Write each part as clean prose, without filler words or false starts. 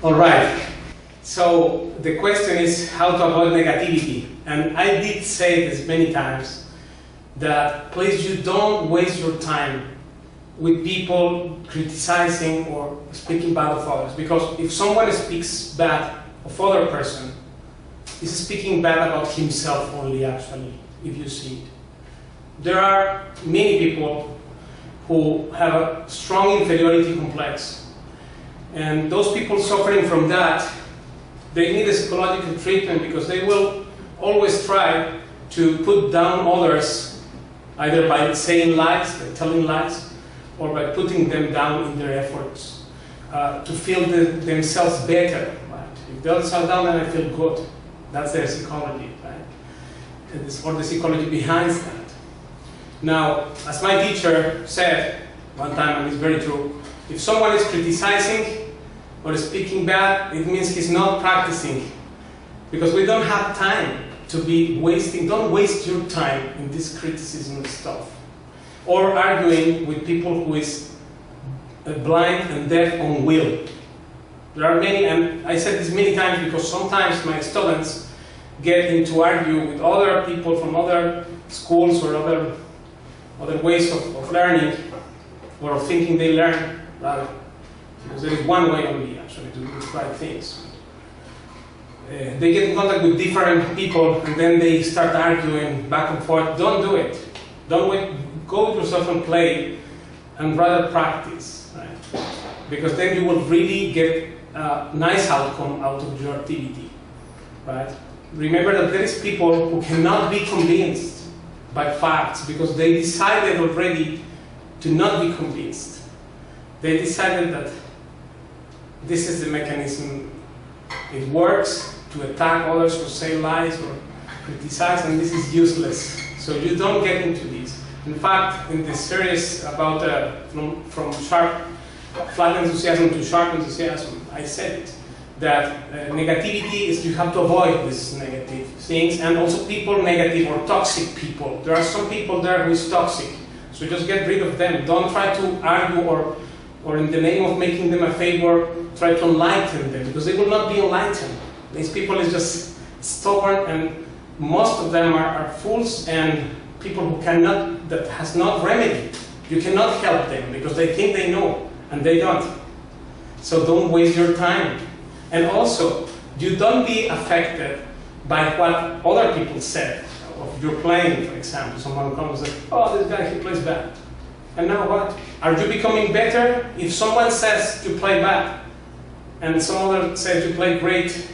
All right. So the question is how to avoid negativity. And I did say this many times, that please you don't waste your time with people criticizing or speaking bad of others. Because if someone speaks bad of other person, he's speaking bad about himself only, actually, if you see it. There are many people who have a strong inferiority complex. And those people suffering from that, they need a psychological treatment because they will always try to put down others, either by saying lies, by telling lies, or by putting them down in their efforts to feel themselves better. Right? If the others are down, then I feel good. That's their psychology, right? Or the psychology behind that. Now, as my teacher said one time, and it's very true, if someone is criticizing or speaking bad, it means he's not practicing. Because we don't have time to be wasting, don't waste your time in this criticism stuff. Or arguing with people who is blind and deaf on will. There are many, and I said this many times because sometimes my students get into argue with other people from other schools or other ways of learning, or of thinking they learn, rather. Because there is one way only, actually, to describe things. They get in contact with different people, and then they start arguing back and forth. Don't do it. Don't wait. Go with yourself and play, and rather practice, right? Because then you will really get a nice outcome out of your activity, right? Remember that there is people who cannot be convinced by facts because they decided already to not be convinced. They decided that this is the mechanism. It works to attack others or say lies or criticize, and this is useless. So you don't get into this. In fact, in this series about from flat enthusiasm to sharp enthusiasm, I said it, that negativity is you have to avoid these negative things, and also people negative or toxic people. There are some people there who is toxic, so just get rid of them. Don't try to argue or in the name of making them a favor, try to enlighten them, because they will not be enlightened. These people is just stubborn, and most of them are fools and people who cannot, that has not remedy. You cannot help them because they think they know, and they don't. So don't waste your time. And also, you don't be affected by what other people said. If you're playing, for example, someone comes and says, oh, this guy, he plays bad. And now what? Are you becoming better? If someone says you play bad, and some other says you play great,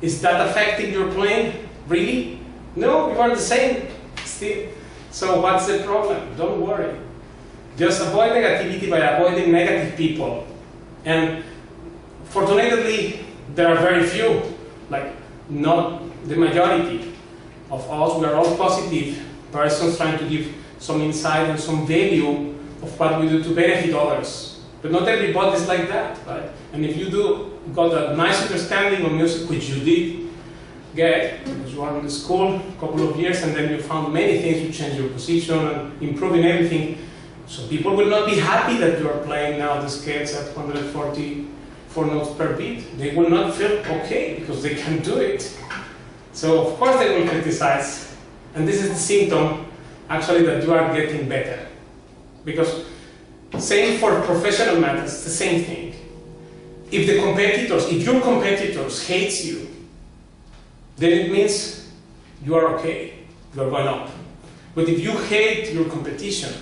is that affecting your playing? Really? No, you are the same still. So what's the problem? Don't worry. Just avoid negativity by avoiding negative people. And fortunately, there are very few, like not the majority of us. We are all positive persons trying to give some insight and some value of what we do to benefit others. But not everybody is like that, right? And if you got a nice understanding of music, which you did get, because you are in the school a couple of years, and then you found many things, you changed your position and improving everything. So people will not be happy that you are playing now the scales at 144 notes per beat. They will not feel okay because they can do it. So of course they will criticize. And this is the symptom, actually, that you are getting better. Because same for professional matters, the same thing. If your competitors hate you, then it means you are okay, you are going up. But if you hate your competition,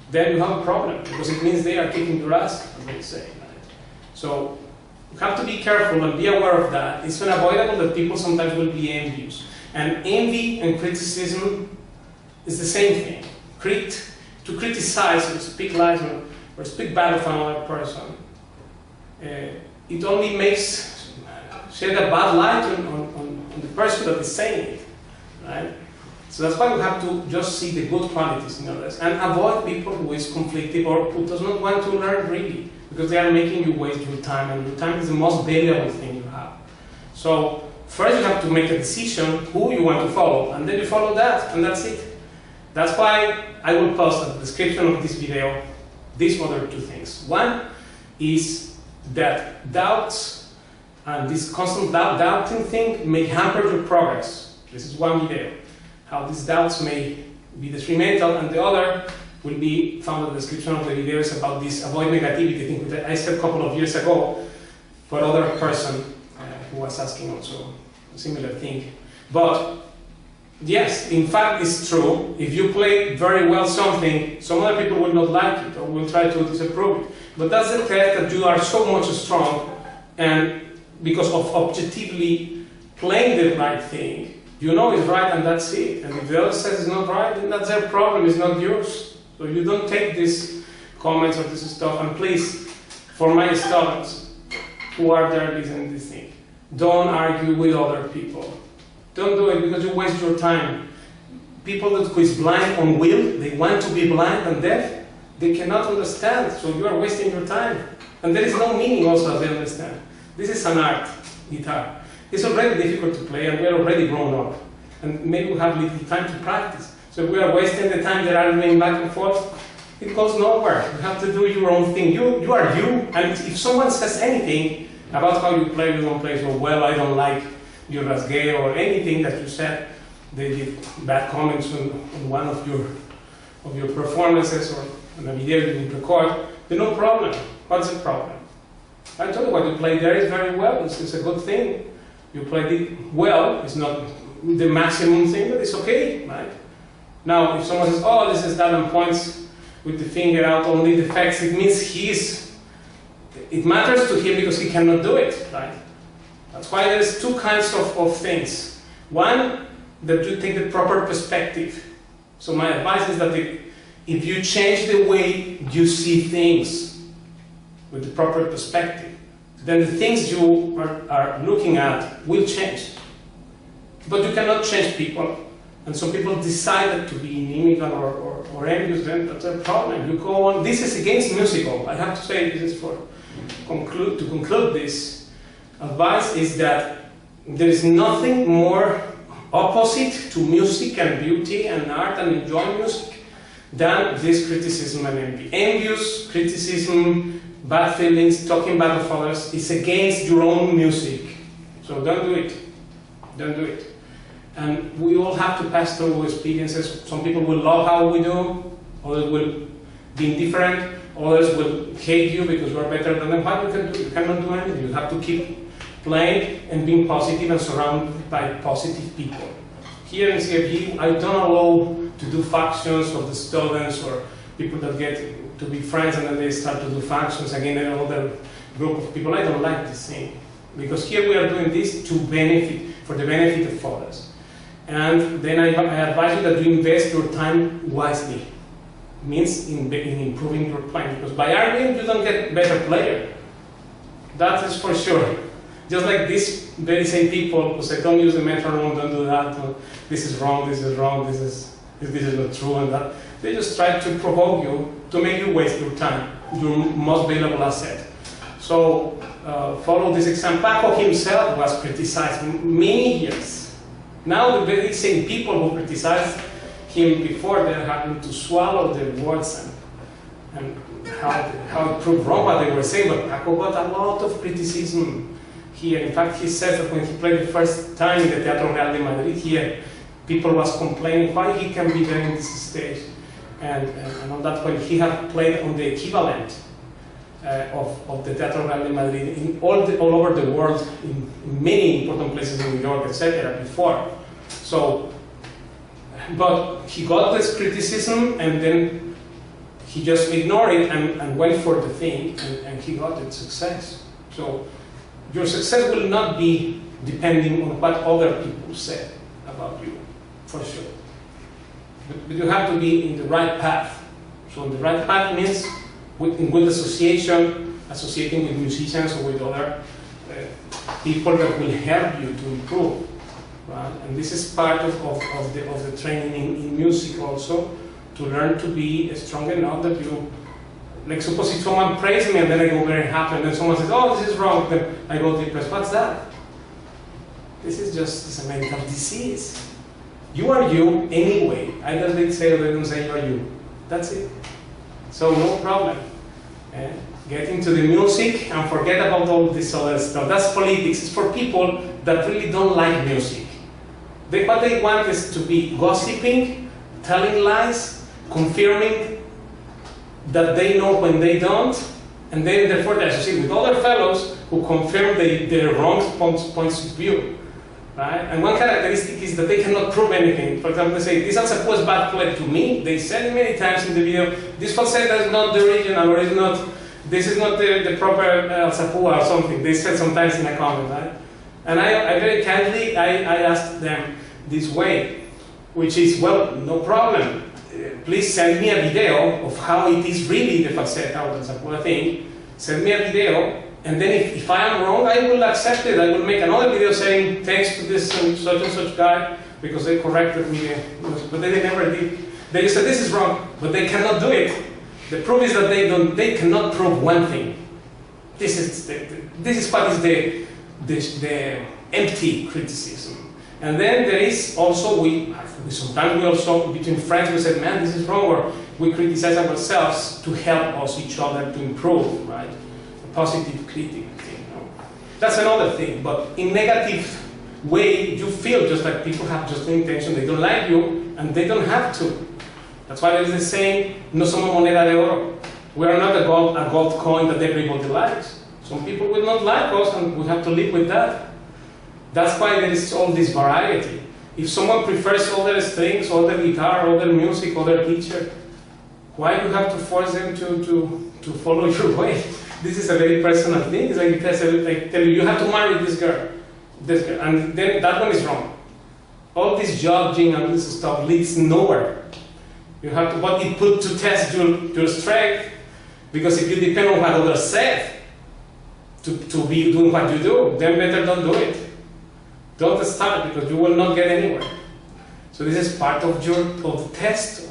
then you have a problem, because it means they are kicking your ass, as they say. Right? So you have to be careful and be aware of that. It's unavoidable that people sometimes will be envious. And envy and criticism is the same thing. To criticize or speak lies or speak bad of another person, it only makes shed a bad light on the person that is saying it, right? So that's why we have to just see the good qualities in others and avoid people who is conflictive or who does not want to learn really, because they are making you waste your time, and your time is the most valuable thing you have. So first you have to make a decision who you want to follow, and then you follow that, and that's it. That's why I will post at the description of this video these other two things. One is that doubts And this constant doubting thing may hamper your progress. This is one video. How these doubts may be detrimental, and the other will be found in the description of the videos about this avoid negativity thing that I said a couple of years ago for other person who was asking also a similar thing. But yes, in fact, it's true. If you play very well something, some other people will not like it or will try to disapprove it. But that's the test that you are so much strong, and because of objectively playing the right thing, you know it's right and that's it. And if the other says it's not right, then that's their problem, it's not yours. So you don't take these comments or this stuff, and please, for my students who are there listening to this thing, don't argue with other people. Don't do it because you waste your time. People who is blind on will, they want to be blind and deaf, they cannot understand, so you are wasting your time. And there is no meaning also, as they understand. This is an art, guitar. It's already difficult to play, and we are already grown up. And maybe we have little time to practice. So if we are wasting the time that are going back and forth, it goes nowhere. You have to do your own thing. You are you, and if someone says anything about how you play, you don't play so well, I don't like your rasgue or anything that you said, they did bad comments on one of your performances or on a video you didn't record, then no problem. What's the problem? I told you what you played there is very well. It's a good thing. You played it well. It's not the maximum thing, but it's okay, right? Now, if someone says, "Oh, this is that," and points with the finger out only the facts, it means it matters to him because he cannot do it, right? That's why there's two kinds of things. One, that you take the proper perspective. So my advice is that if you change the way you see things with the proper perspective, then the things you are looking at will change. But you cannot change people. And some people decided to be inimical or envious, then that's a problem. You go on, this is against musical. I have to say, this is to conclude this advice is that there is nothing more opposite to music and beauty and art and enjoying music than this criticism and envy. Envious, criticism, bad feelings, talking bad of others is against your own music. So don't do it. Don't do it. And we all have to pass through experiences. Some people will love how we do, others will be indifferent, others will hate you because you are better than them. What you can do? You cannot do anything. You have to keep playing and being positive and surrounded by positive people. Here in CFG, I don't allow to do factions of the students or people that get to be friends and then they start to do factions again and another group of people. I don't like this thing because here we are doing this to benefit, for the benefit of others. And then I advise you that you invest your time wisely. It means in improving your playing, because by arguing you don't get better player. That is for sure. Just like these very same people who say, don't use the metronome, don't do that, this is wrong, this is wrong, this is not true, and that. They just try to provoke you, to make you waste your time, your most valuable asset. So follow this example. Paco himself was criticized many years. Now the very same people who criticized him before, they're having to swallow their words and how it proved wrong what they were saying. But Paco got a lot of criticism here. In fact, he says that when he played the first time in the Teatro Real de Madrid here, people was complaining why he can be there in this stage. And on that point, he had played on the equivalent of the Teatro Real de Madrid in all over the world, in many important places in New York, etc. before. So, but he got this criticism and then he just ignored it and went for the thing and he got its success. So your success will not be depending on what other people said about you, for sure. But you have to be in the right path. So the right path means with associating with musicians or with other people that will help you to improve. Right? And this is part of the training in music also, to learn to be strong enough that you, like suppose if someone praises me and then I go very happy and then someone says, oh, this is wrong, then I go depressed. What's that? This is just a mental disease. You are you anyway. Either they say or they don't say you are you. That's it. So no problem. Get into the music and forget about all this other stuff. That's politics. It's for people that really don't like music. What they want is to be gossiping, telling lies, confirming that they know when they don't, and then therefore they associate with other fellows who confirm their wrong points of view. Right? And one characteristic is that they cannot prove anything. For example, they say, this falsetto was bad played to me. They said many times in the video, this falsetto is not the original, or is not, this is not the proper Alsapua or something. They said sometimes in a comment, right? And I very kindly, I asked them this way, which is, well, no problem. Please send me a video of how it is really the falsetto or the Alsapua thing. Send me a video. And then if I am wrong, I will accept it. I will make another video saying, thanks to this such and such guy, because they corrected me. But they never did. They said, this is wrong, but they cannot do it. The proof is that they cannot prove one thing. This is what is the empty criticism. And then there is also, sometimes we also, between friends, we said, man, this is wrong, or we criticize ourselves to help us, each other, to improve, right? Positive critic thing. No? That's another thing, but in negative way, you feel just like people have just the intention, they don't like you, and they don't have to. That's why there's the saying, no somos moneda de oro. We are not a gold coin that everybody likes. Some people will not like us, and we have to live with that. That's why there is all this variety. If someone prefers other strings, other guitar, other music, other teacher, why do you have to force them to follow your way? This is a very personal thing. It's like I tell you, you have to marry this girl, and then that one is wrong. All this judging and this stuff leads nowhere. You have to, but it put to test your strength, because if you depend on what others said to be doing what you do, then better don't do it. Don't start, because you will not get anywhere. So this is part of the test.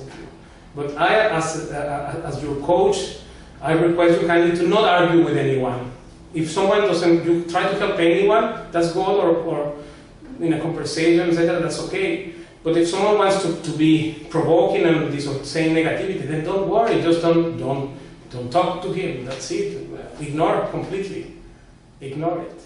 But I, as your coach, I request you kindly to not argue with anyone. If someone doesn't, you try to help anyone, that's good, or in a conversation, etc., that's okay. But if someone wants to be provoking and saying negativity, then don't worry, just don't talk to him, that's it. Ignore completely. Ignore it.